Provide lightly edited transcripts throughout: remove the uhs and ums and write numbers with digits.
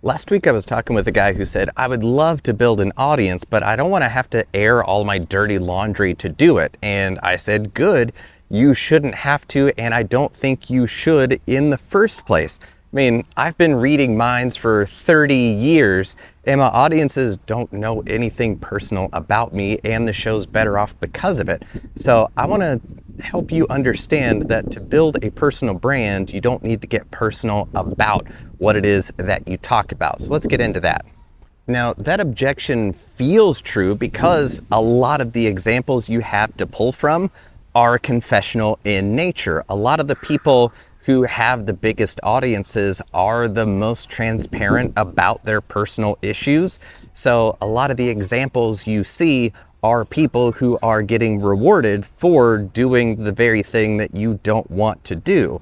Last week I was talking with a guy who said, I would love to build an audience, but I don't want to have to air all my dirty laundry to do it. And I said, good, you shouldn't have to, and I don't think you should in the first place. I mean, I've been reading minds for 30 years, and my audiences don't know anything personal about me, and the show's better off because of it. So I want to help you understand that to build a personal brand, you don't need to get personal about what it is that you talk about. So let's get into that. Now, that objection feels true because a lot of the examples you have to pull from are confessional in nature. A lot of the people who have the biggest audiences are the most transparent about their personal issues. So a lot of the examples you see are people who are getting rewarded for doing the very thing that you don't want to do.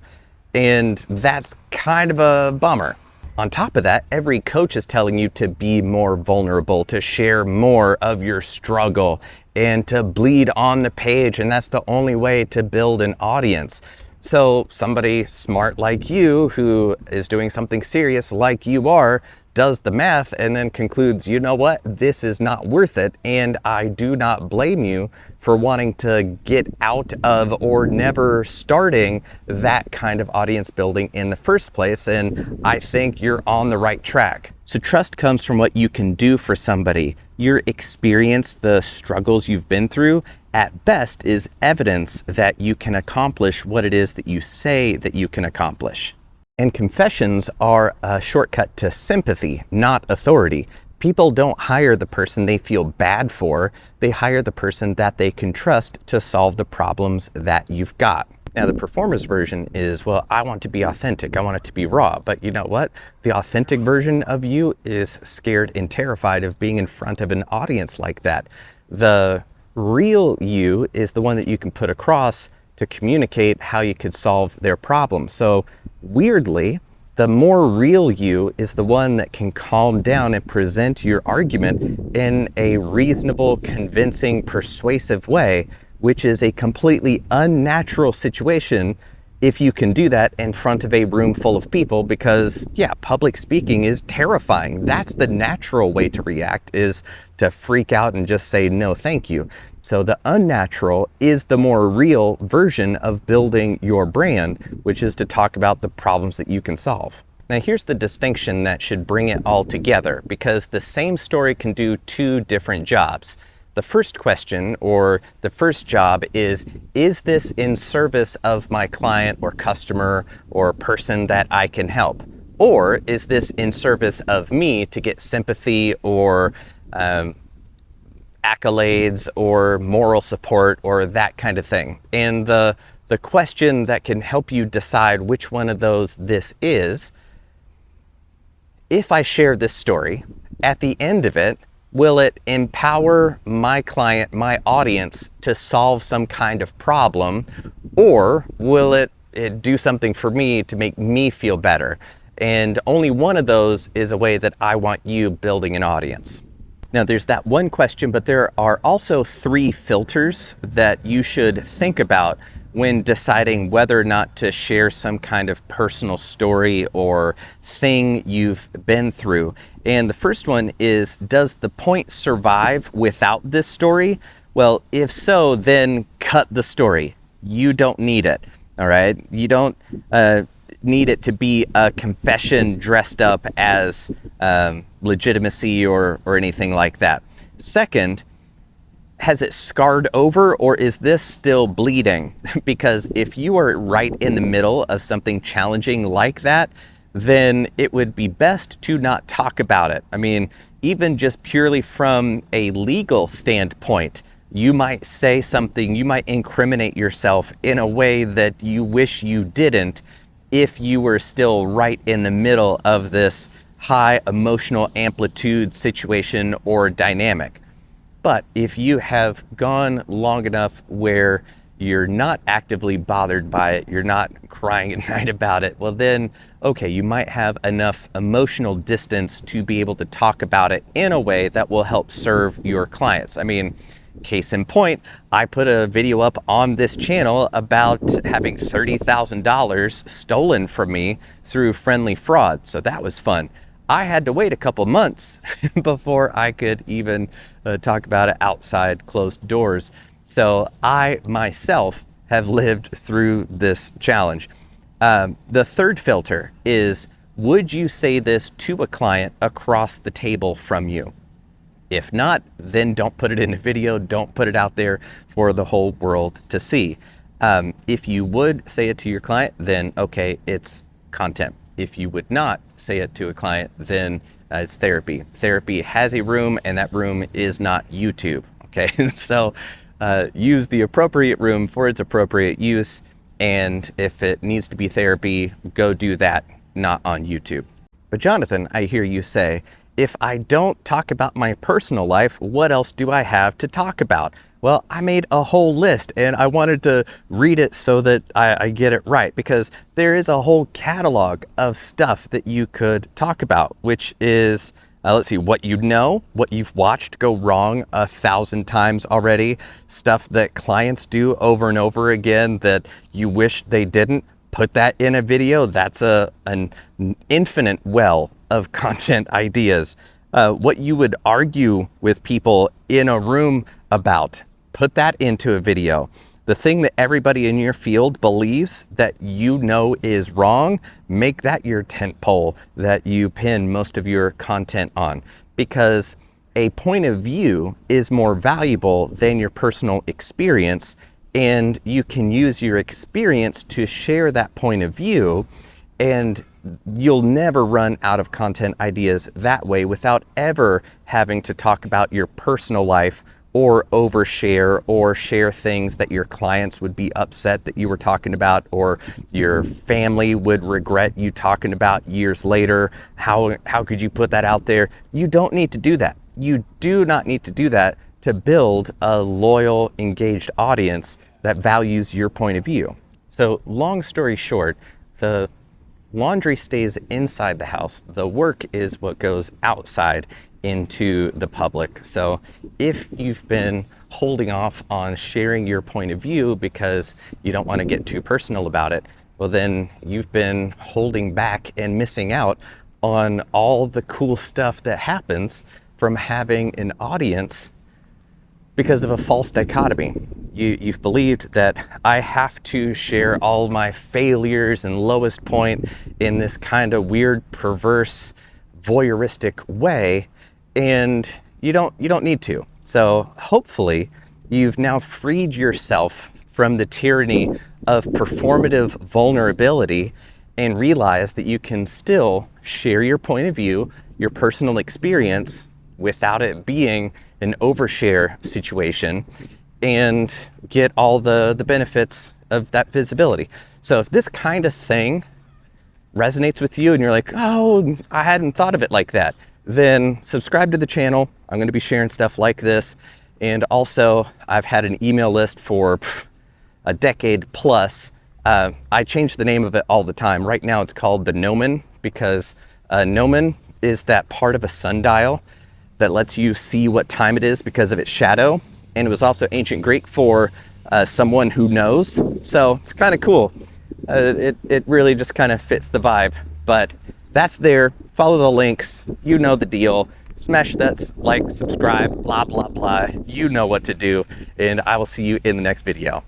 And that's kind of a bummer. On top of that, every coach is telling you to be more vulnerable, to share more of your struggle, and to bleed on the page, and that's the only way to build an audience. So somebody smart like you, who is doing something serious like you are, does the math and then concludes, you know what, this is not worth it, and I do not blame you for wanting to get out of or never starting that kind of audience building in the first place, and I think you're on the right track. So trust comes from what you can do for somebody. Your experience, the struggles you've been through, at best is evidence that you can accomplish what it is that you say that you can accomplish. And confessions are a shortcut to sympathy, not authority. People don't hire the person they feel bad for. They hire the person that they can trust to solve the problems that you've got. Now, the performer's version is, well, I want to be authentic. I want it to be raw. But you know what? The authentic version of you is scared and terrified of being in front of an audience like that. The real you is the one that you can put across to communicate how you could solve their problem. So weirdly, the more real you is the one that can calm down and present your argument in a reasonable, convincing, persuasive way, which is a completely unnatural situation if you can do that in front of a room full of people, because yeah, public speaking is terrifying. That's the natural way to react, is to freak out and just say no thank you. So the unnatural is the more real version of building your brand, which is to talk about the problems that you can solve. Now here's the distinction that should bring it all together, because the same story can do two different jobs. The first question, or the first job, is this in service of my client or customer or person that I can help? Or is this in service of me to get sympathy or accolades or moral support or that kind of thing? And the question that can help you decide which one of those this is, if I share this story, at the end of it, will it empower my client, my audience, to solve some kind of problem, or will it do something for me to make me feel better? And only one of those is a way that I want you building an audience. Now there's that one question, but there are also three filters that you should think about when deciding whether or not to share some kind of personal story or thing you've been through. And the first one is, does the point survive without this story? Well, if so, then cut the story. You don't need it, all right? You don't need it to be a confession dressed up as legitimacy or anything like that. Second, has it scarred over, or is this still bleeding? Because if you are right in the middle of something challenging like that, then it would be best to not talk about it. I mean, even just purely from a legal standpoint, you might say something, you might incriminate yourself in a way that you wish you didn't if you were still right in the middle of this high emotional amplitude situation or dynamic. But if you have gone long enough where you're not actively bothered by it, you're not crying at night about it, well then, okay, you might have enough emotional distance to be able to talk about it in a way that will help serve your clients. I mean, case in point, I put a video up on this channel about having $30,000 stolen from me through friendly fraud, so that was fun. I had to wait a couple months before I could even talk about it outside closed doors. So I myself have lived through this challenge. The third filter is, would you say this to a client across the table from you? If not, then don't put it in a video, don't put it out there for the whole world to see. If you would say it to your client, then okay, it's content. If you would not say it to a client, then it's therapy. Therapy has a room, and that room is not YouTube, okay? So use the appropriate room for its appropriate use, and if it needs to be therapy, go do that, not on YouTube. But Jonathan, I hear you say, if I don't talk about my personal life, what else do I have to talk about? Well, I made a whole list, and I wanted to read it so that I get it right, because there is a whole catalog of stuff that you could talk about, which is, let's see, what you know, what you've watched go wrong 1,000 times already, stuff that clients do over and over again that you wish they didn't. Put that in a video. That's an infinite well of content ideas. What you would argue with people in a room about, put that into a video. The thing that everybody in your field believes that you know is wrong, make that your tent pole that you pin most of your content on, because a point of view is more valuable than your personal experience, and you can use your experience to share that point of view, and you'll never run out of content ideas that way without ever having to talk about your personal life or overshare or share things that your clients would be upset that you were talking about, or your family would regret you talking about years later. How could you put that out there? You don't need to do that. You do not need to do that to build a loyal, engaged audience that values your point of view. So long story short, the laundry stays inside the house. The work is what goes outside into the public. So if you've been holding off on sharing your point of view because you don't want to get too personal about it, well, then you've been holding back and missing out on all the cool stuff that happens from having an audience because of a false dichotomy. You've believed that I have to share all my failures and lowest point in this kind of weird, perverse, voyeuristic way, and you don't need to. So hopefully you've now freed yourself from the tyranny of performative vulnerability and realize that you can still share your point of view, your personal experience, without it being an overshare situation, and get all the benefits of that visibility. So if this kind of thing resonates with you and you're like, oh, I hadn't thought of it like that, then subscribe to the channel. I'm going to be sharing stuff like this. And also, I've had an email list for a decade plus. I change the name of it all the time. Right now it's called the Gnomon, because Gnomon is that part of a sundial that lets you see what time it is because of its shadow. And it was also ancient Greek for someone who knows. So it's kind of cool. It really just kind of fits the vibe. But that's there. Follow the links. You know the deal. Smash that like, subscribe, blah, blah, blah. You know what to do. And I will see you in the next video.